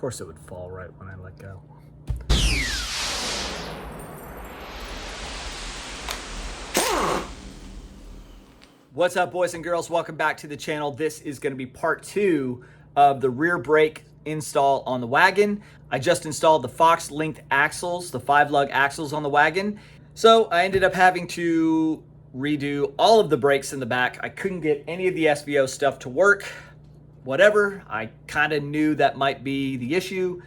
course it would fall right when I let go. What's up, boys and girls? Welcome back to the channel. This is going to be part 2 of the rear brake install on the wagon. I just installed the Fox linked axles, the 5-lug axles on the wagon. So I ended up having to redo all of the brakes in the back. I couldn't get any of the SVO stuff to work. Whatever, I kind of knew that might be the issue,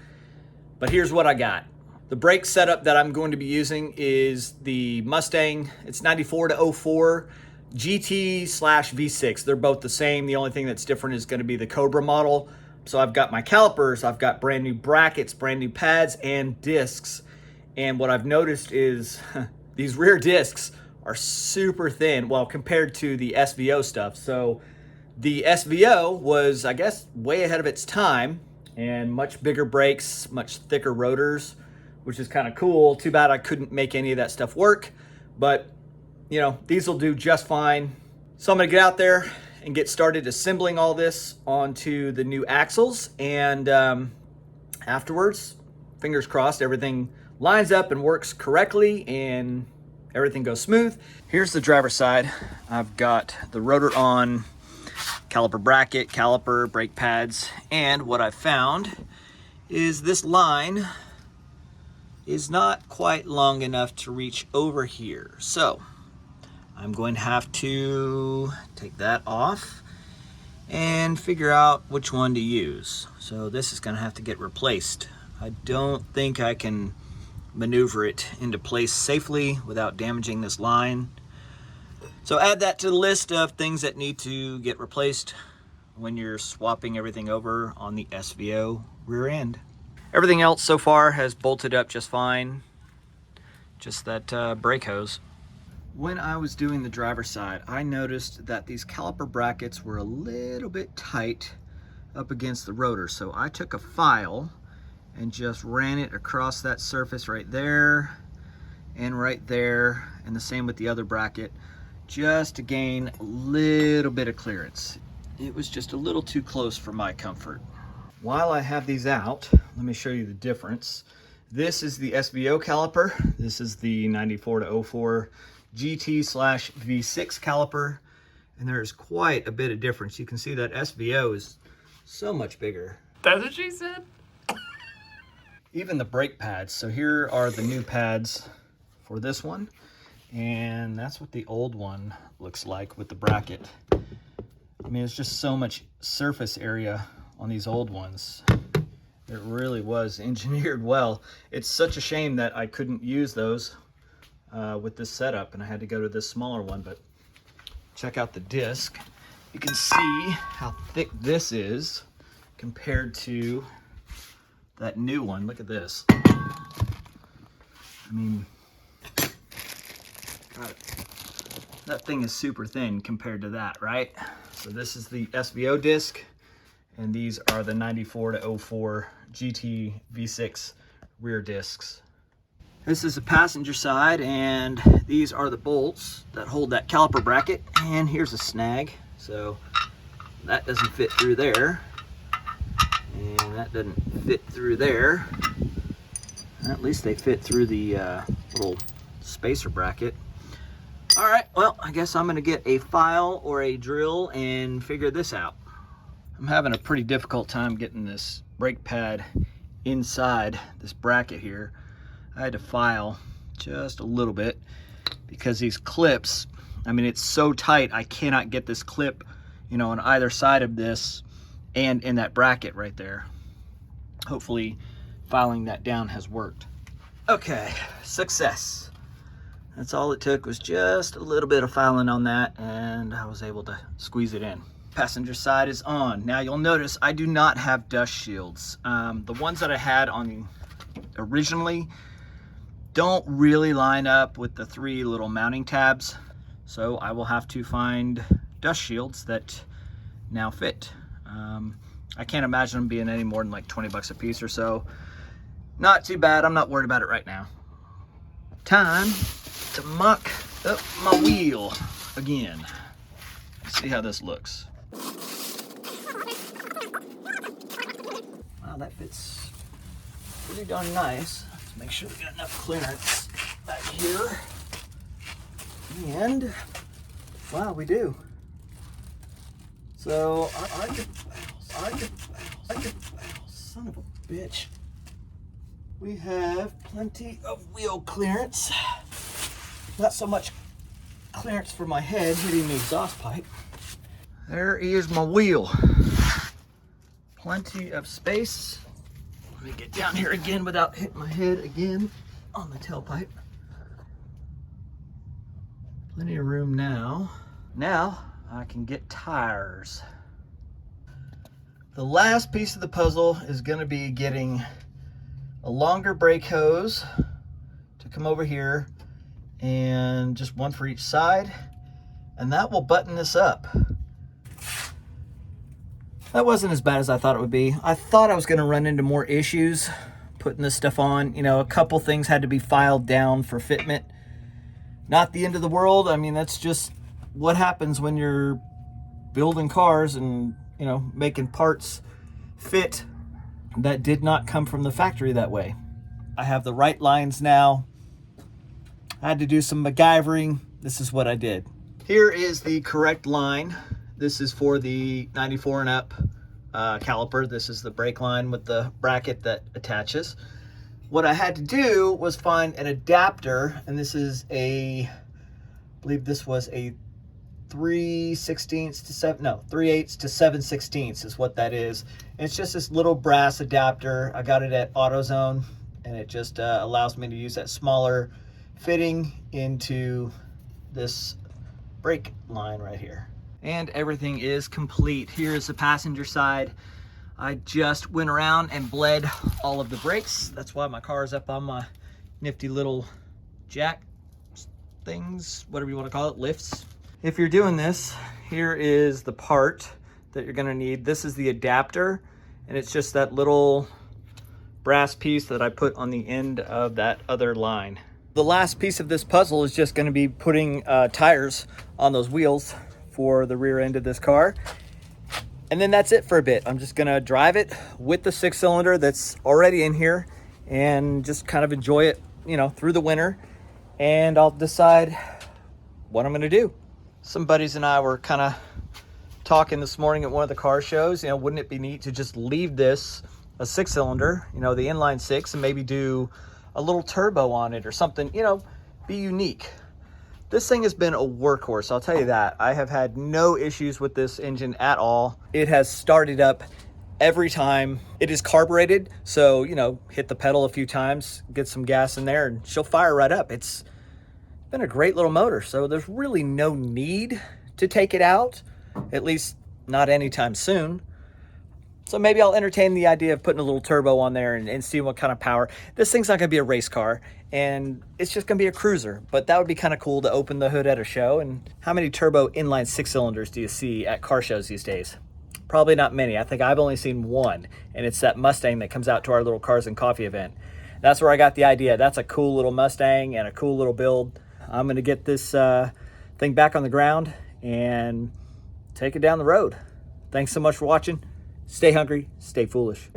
but here's what I got. The brake setup that I'm going to be using is the Mustang. It's 94 to 04 GT/V6. They're both the same. The only thing that's different is going to be the Cobra model. So I've got my calipers, I've got brand new brackets, brand new pads and discs. And what I've noticed is these rear discs are super thin, well, compared to the SVO stuff. So the SVO was, I guess, way ahead of its time, and much bigger brakes, much thicker rotors, which is kind of cool. Too bad I couldn't make any of that stuff work, but you know, these will do just fine. So I'm gonna get out there and get started assembling all this onto the new axles, and afterwards, fingers crossed, everything lines up and works correctly and everything goes smooth. Here's the driver's side. I've got the rotor on, caliper bracket, caliper, brake pads, and what I found is this line is not quite long enough to reach over here. So I'm going to have to take that off and figure out which one to use. So this is going to have to get replaced. I don't think I can maneuver it into place safely without damaging this line. So add that to the list of things that need to get replaced when you're swapping everything over on the SVO rear end. Everything else so far has bolted up just fine, just that brake hose. When I was doing the driver's side, I noticed that these caliper brackets were a little bit tight up against the rotor. So I took a file and just ran it across that surface right there and right there, and the same with the other bracket, just to gain a little bit of clearance. It was just a little too close for my comfort. While I have these out, let me show you the difference. This is the SVO caliper. This is the 94 to 04 GT/V6 caliper, and there's quite a bit of difference. You can see that SVO is so much bigger. That's what she said. Even the brake pads. So here are the new pads for this one, and that's what the old one looks like with the bracket. I mean, it's just so much surface area on these old ones. It really was engineered well. It's such a shame that I couldn't use those with this setup, and I had to go to this smaller one. But check out the disc. You can see how thick this is compared to that new one. Look at this. I mean, God, that thing is super thin compared to that, right? So this is the SVO disc, and these are the 94 to 04 GT V6 rear discs. This is the passenger side, and these are the bolts that hold that caliper bracket. And here's a snag. So that doesn't fit through there, and that doesn't fit through there. At least they fit through the little spacer bracket. All right, well, I guess I'm gonna get a file or a drill and figure this out. I'm having a pretty difficult time getting this brake pad inside this bracket here. I had to file just a little bit because these clips, I mean, it's so tight, I cannot get this clip, you know, on either side of this and in that bracket right there. Hopefully filing that down has worked. Okay, success. That's all it took, was just a little bit of filing on that, and I was able to squeeze it in. Passenger side is on. Now you'll notice I do not have dust shields. The ones that I had on originally don't really line up with the 3 little mounting tabs. So I will have to find dust shields that now fit. I can't imagine them being any more than like 20 bucks a piece or so. Not too bad, I'm not worried about it right now. Time to muck up my wheel again. Let's see how this looks. Wow, that fits pretty darn nice. Let's make sure we got enough clearance back here. And, wow, we do. So, I could, son of a bitch. We have plenty of wheel clearance. Not so much clearance for my head hitting the exhaust pipe. There is my wheel. Plenty of space. Let me get down here again without hitting my head again on the tailpipe. Plenty of room now. Now I can get tires. The last piece of the puzzle is going to be getting a longer brake hose to come over here, and just one for each side, and that will button this up. That wasn't as bad as I thought it would be. I thought I was going to run into more issues putting this stuff on. You know, a couple things had to be filed down for fitment. Not the end of the world. I mean, that's just what happens when you're building cars and, you know, making parts fit that did not come from the factory that way. I have the right lines now. I had to do some MacGyvering. This is what I did. Here is the correct line. This is for the 94 and up caliper. This is the brake line with the bracket that attaches. What I had to do was find an adapter, and this is a, I believe this was a 3/8 to 7/16 is what that is. And it's just this little brass adapter. I got it at AutoZone, and it just allows me to use that smaller fitting into this brake line right here. And everything is complete. Here is the passenger side. I just went around and bled all of the brakes. That's why my car is up on my nifty little jack things, whatever you want to call it, lifts. If you're doing this, here is the part that you're gonna need. This is the adapter, and it's just that little brass piece that I put on the end of that other line. The last piece of this puzzle is just gonna be putting tires on those wheels for the rear end of this car. And then that's it for a bit. I'm just gonna drive it with the 6-cylinder that's already in here and just kind of enjoy it, you know, through the winter. And I'll decide what I'm gonna do. Some buddies and I were kind of talking this morning at one of the car shows. You know, wouldn't it be neat to just leave this a 6-cylinder, you know, the inline 6, and maybe do a little turbo on it or something, you know, be unique. This thing has been a workhorse, I'll tell you that. I have had no issues with this engine at all. It has started up every time. It is carbureted, so, you know, hit the pedal a few times, get some gas in there, and she'll fire right up. It's been a great little motor, so there's really no need to take it out, at least not anytime soon. So maybe I'll entertain the idea of putting a little turbo on there and see what kind of power. This thing's not gonna be a race car, and it's just gonna be a cruiser, but that would be kind of cool to open the hood at a show. And how many turbo inline 6-cylinders do you see at car shows these days? Probably not many. I think I've only seen one, and it's that Mustang that comes out to our little Cars and Coffee event. That's where I got the idea. That's a cool little Mustang and a cool little build. I'm gonna get this thing back on the ground and take it down the road. Thanks so much for watching. Stay hungry, stay foolish.